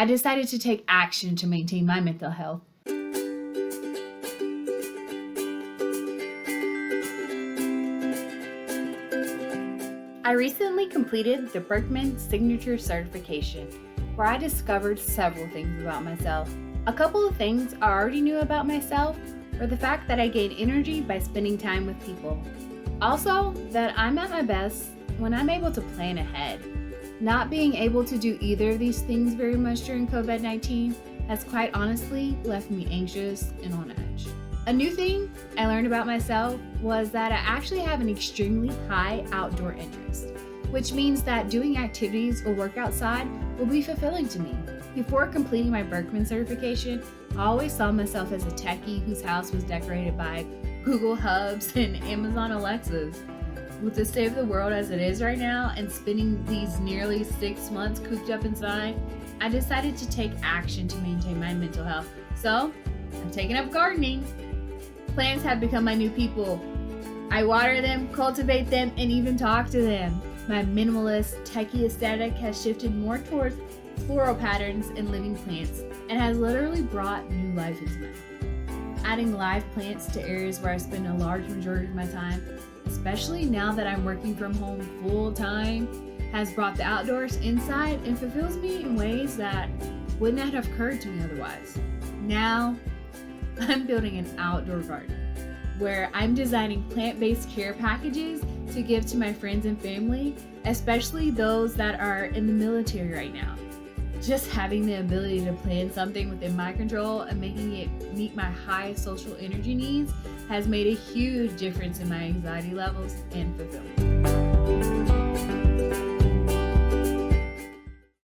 I decided to take action to maintain my mental health. I recently completed the Birkman Signature Certification, where I discovered several things about myself. A couple of things I already knew about myself were the fact that I gain energy by spending time with people. Also, that I'm at my best when I'm able to plan ahead. Not being able to do either of these things very much during COVID-19 has quite honestly left me anxious and on edge. A new thing I learned about myself was that I actually have an extremely high outdoor interest, which means that doing activities or work outside will be fulfilling to me. Before completing my Birkman certification, I always saw myself as a techie whose house was decorated by Google Hubs and Amazon Alexas. With the state of the world as it is right now and spending these nearly 6 months cooped up inside, I decided to take action to maintain my mental health. So, I'm taking up gardening. Plants have become my new people. I water them, cultivate them, and even talk to them. My minimalist, techie aesthetic has shifted more towards floral patterns and living plants and has literally brought new life into my life. Adding live plants to areas where I spend a large majority of my time, especially now that I'm working from home full time, has brought the outdoors inside and fulfills me in ways that wouldn't have occurred to me otherwise. Now, I'm building an outdoor garden where I'm designing plant-based care packages to give to my friends and family, especially those that are in the military right now. Just having the ability to plan something within my control and making it meet my high social energy needs has made a huge difference in my anxiety levels and fulfillment.